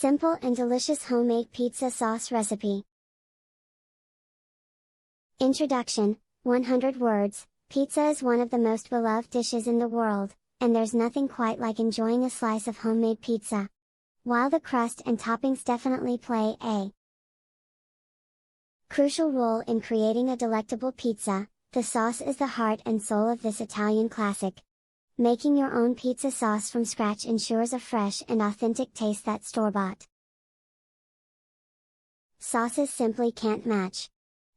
Simple and delicious homemade pizza sauce recipe. Introduction, 100 words. Pizza is one of the most beloved dishes in the world, and there's nothing quite like enjoying a slice of homemade pizza. While the crust and toppings definitely play a crucial role in creating a delectable pizza, the sauce is the heart and soul of this Italian classic. Making your own pizza sauce from scratch ensures a fresh and authentic taste that store-bought sauces simply can't match.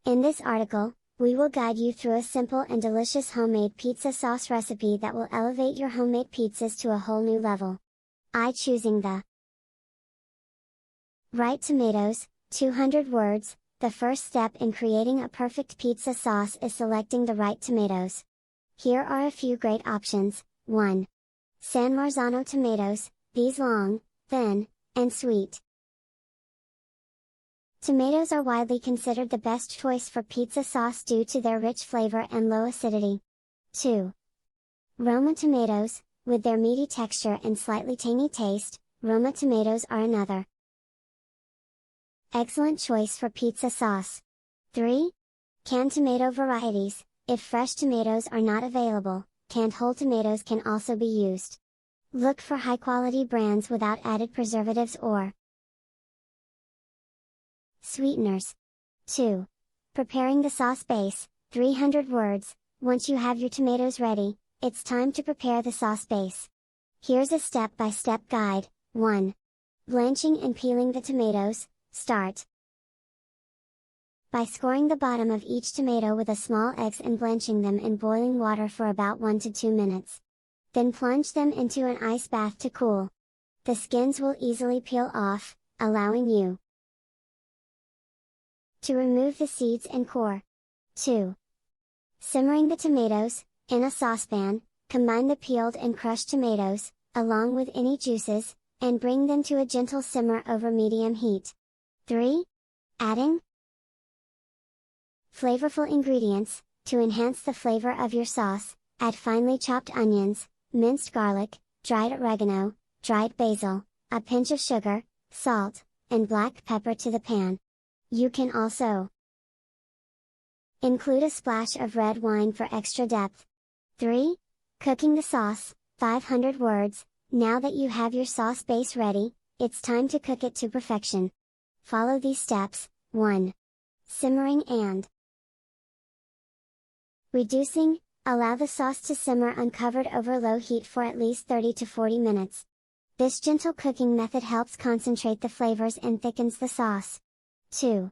In this article, we will guide you through a simple and delicious homemade pizza sauce recipe that will elevate your homemade pizzas to a whole new level. Choosing the right tomatoes, 200 words. The first step in creating a perfect pizza sauce is selecting the right tomatoes. Here are a few great options. 1. San Marzano tomatoes, these long, thin, and sweet tomatoes are widely considered the best choice for pizza sauce due to their rich flavor and low acidity. 2. Roma tomatoes, with their meaty texture and slightly tangy taste, Roma tomatoes are another excellent choice for pizza sauce. 3. Canned tomato varieties, if fresh tomatoes are not available, canned whole tomatoes can also be used. Look for high-quality brands without added preservatives or sweeteners. 2. Preparing the sauce base, 300 words. Once you have your tomatoes ready, it's time to prepare the sauce base. Here's a step-by-step guide. 1. Blanching and peeling the tomatoes. Start by scoring the bottom of each tomato with a small eggs and blanching them in boiling water for about 1 to 2 minutes. Then plunge them into an ice bath to cool. The skins will easily peel off, allowing you to remove the seeds and core. 2. Simmering the tomatoes, in a saucepan, combine the peeled and crushed tomatoes, along with any juices, and bring them to a gentle simmer over medium heat. 3. Adding flavorful ingredients. To enhance the flavor of your sauce, add finely chopped onions, minced garlic, dried oregano, dried basil, a pinch of sugar, salt, and black pepper to the pan. You can also include a splash of red wine for extra depth. 3. Cooking the sauce, 500 words. Now that you have your sauce base ready, it's time to cook it to perfection. Follow these steps. 1. Simmering and reducing. Allow the sauce to simmer uncovered over low heat for at least 30 to 40 minutes. This gentle cooking method helps concentrate the flavors and thickens the sauce. 2.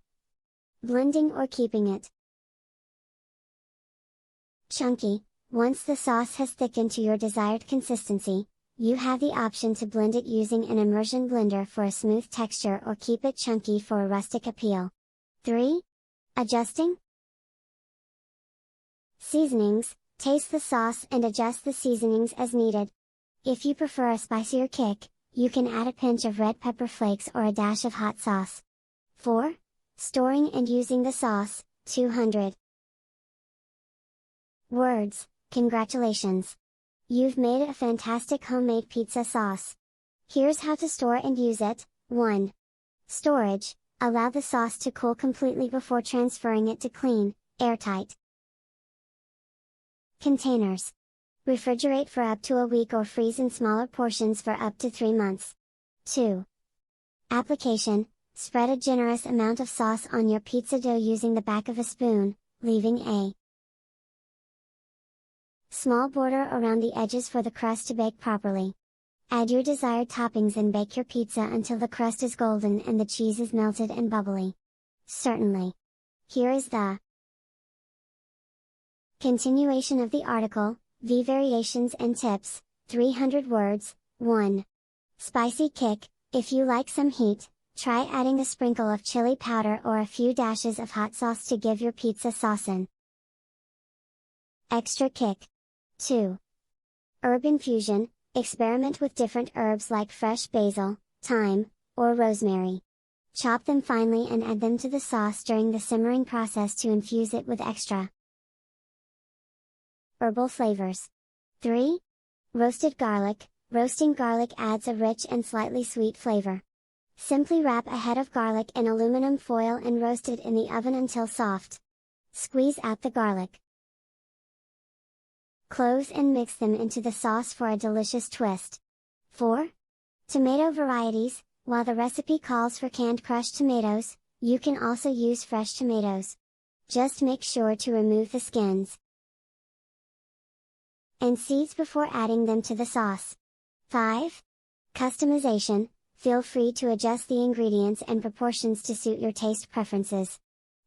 Blending or keeping it chunky. Once the sauce has thickened to your desired consistency, you have the option to blend it using an immersion blender for a smooth texture or keep it chunky for a rustic appeal. 3. Adjusting seasonings. Taste the sauce and adjust the seasonings as needed. If you prefer a spicier kick, you can add a pinch of red pepper flakes or a dash of hot sauce. 4. Storing and using the sauce, 200 words. Congratulations! You've made a fantastic homemade pizza sauce. Here's how to store and use it. 1. Storage. Allow the sauce to cool completely before transferring it to clean, airtight containers. Refrigerate for up to a week or freeze in smaller portions for up to 3 months. 2. Application. Spread a generous amount of sauce on your pizza dough using the back of a spoon, leaving a small border around the edges for the crust to bake properly. Add your desired toppings and bake your pizza until the crust is golden and the cheese is melted and bubbly. Certainly. Here is the continuation of the article, V variations and tips, 300 words. 1. Spicy kick. If you like some heat, try adding a sprinkle of chili powder or a few dashes of hot sauce to give your pizza sauce an extra kick. 2. Herb infusion. Experiment with different herbs like fresh basil, thyme, or rosemary. Chop them finely and add them to the sauce during the simmering process to infuse it with extra herbal flavors. 3. Roasted garlic. Roasting garlic adds a rich and slightly sweet flavor. Simply wrap a head of garlic in aluminum foil and roast it in the oven until soft. Squeeze out the garlic. Close and mix them into the sauce for a delicious twist. 4. Tomato varieties. While the recipe calls for canned crushed tomatoes, you can also use fresh tomatoes. Just make sure to remove the skins and seeds before adding them to the sauce. 5. Customization. Feel free to adjust the ingredients and proportions to suit your taste preferences.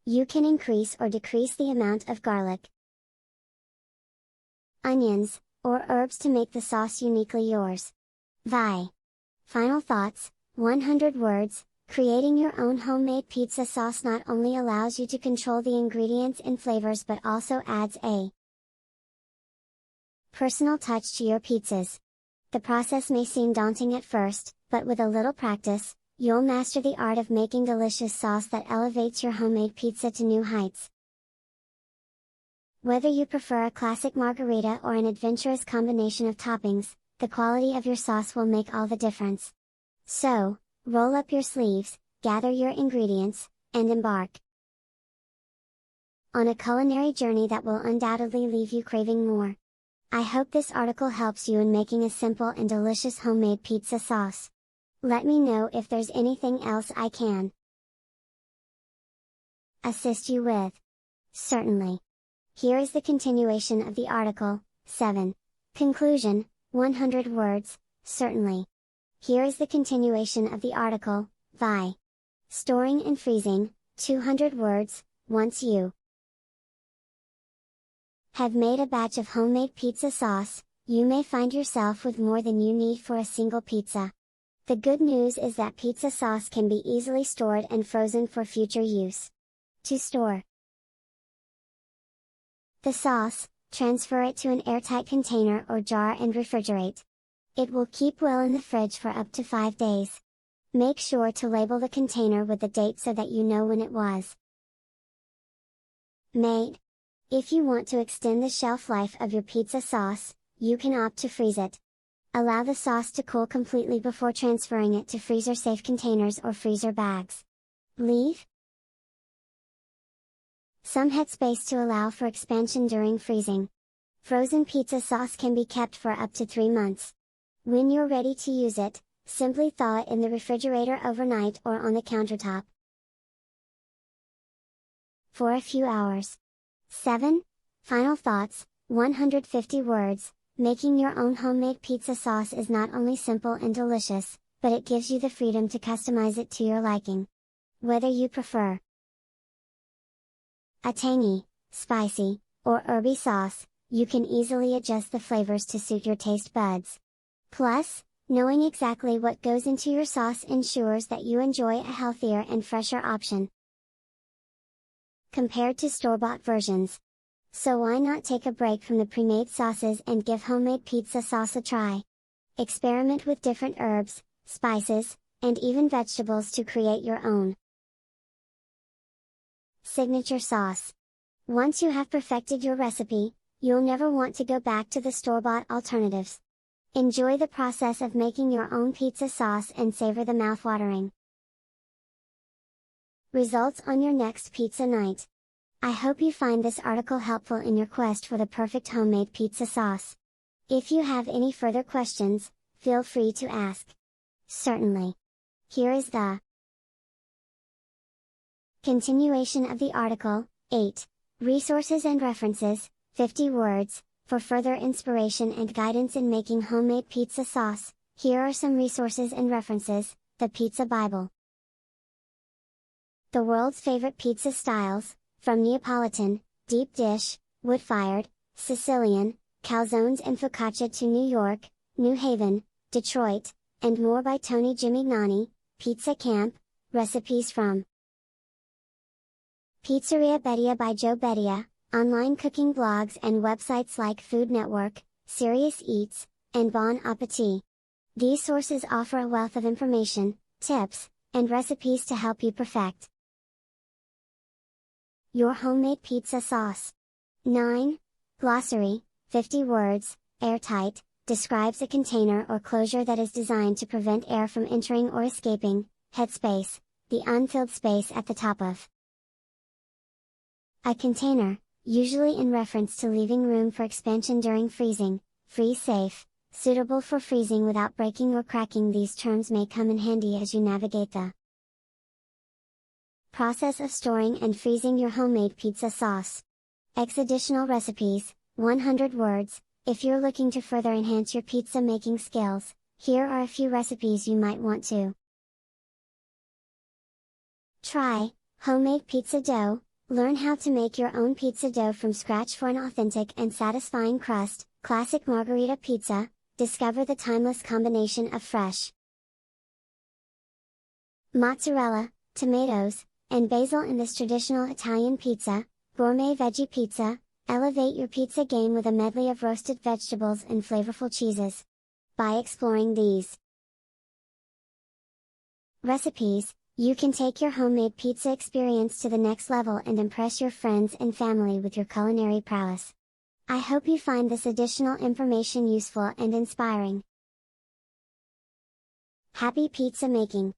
You can increase or decrease the amount of garlic, onions, or herbs to make the sauce uniquely yours. Final thoughts. 100 words. Creating your own homemade pizza sauce not only allows you to control the ingredients and flavors but also adds a personal touch to your pizzas. The process may seem daunting at first, but with a little practice, you'll master the art of making delicious sauce that elevates your homemade pizza to new heights. Whether you prefer a classic margherita or an adventurous combination of toppings, the quality of your sauce will make all the difference. So, roll up your sleeves, gather your ingredients, and embark on a culinary journey that will undoubtedly leave you craving more. I hope this article helps you in making a simple and delicious homemade pizza sauce. Let me know if there's anything else I can assist you with. Certainly. Here is the continuation of the article. 7. Conclusion. 100 words. Certainly. Here is the continuation of the article. Storing and freezing. 200 words. Once you have made a batch of homemade pizza sauce, you may find yourself with more than you need for a single pizza. The good news is that pizza sauce can be easily stored and frozen for future use. To store the sauce, transfer it to an airtight container or jar and refrigerate. It will keep well in the fridge for up to 5 days. Make sure to label the container with the date so that you know when it was made. If you want to extend the shelf life of your pizza sauce, you can opt to freeze it. Allow the sauce to cool completely before transferring it to freezer-safe containers or freezer bags. Leave some headspace to allow for expansion during freezing. Frozen pizza sauce can be kept for up to 3 months. When you're ready to use it, simply thaw it in the refrigerator overnight or on the countertop for a few hours. 7. Final thoughts. 150 words. Making your own homemade pizza sauce is not only simple and delicious, but it gives you the freedom to customize it to your liking. Whether you prefer a tangy, spicy, or herby sauce, you can easily adjust the flavors to suit your taste buds. Plus, knowing exactly what goes into your sauce ensures that you enjoy a healthier and fresher option compared to store-bought versions. So why not take a break from the pre-made sauces and give homemade pizza sauce a try? Experiment with different herbs, spices, and even vegetables to create your own signature sauce. Once you have perfected your recipe, you'll never want to go back to the store-bought alternatives. Enjoy the process of making your own pizza sauce and savor the mouthwatering results on your next pizza night. I hope you find this article helpful in your quest for the perfect homemade pizza sauce. If you have any further questions, feel free to ask. Certainly. Here is the continuation of the article. 8. Resources and references, 50 words. For further inspiration and guidance in making homemade pizza sauce, here are some resources and references. The Pizza Bible. The world's favorite pizza styles, from Neapolitan, deep dish, wood-fired, Sicilian, calzones and focaccia to New York, New Haven, Detroit, and more by Tony Gimignani, Pizza Camp, recipes from Pizzeria Bedia by Joe Bedia, online cooking blogs and websites like Food Network, Serious Eats, and Bon Appetit. These sources offer a wealth of information, tips, and recipes to help you perfect your homemade pizza sauce. 9. Glossary, 50 words, airtight, describes a container or closure that is designed to prevent air from entering or escaping, headspace, the unfilled space at the top of a container, usually in reference to leaving room for expansion during freezing. Freeze safe, suitable for freezing without breaking or cracking. These terms may come in handy as you navigate the process of storing and freezing your homemade pizza sauce. Additional recipes, 100 words. If you're looking to further enhance your pizza making skills, here are a few recipes you might want to try. Homemade pizza dough. Learn how to make your own pizza dough from scratch for an authentic and satisfying crust. Classic margherita pizza. Discover the timeless combination of fresh mozzarella, tomatoes, and basil in this traditional Italian pizza. Gourmet veggie pizza. Elevate your pizza game with a medley of roasted vegetables and flavorful cheeses. By exploring these recipes, you can take your homemade pizza experience to the next level and impress your friends and family with your culinary prowess. I hope you find this additional information useful and inspiring. Happy pizza making!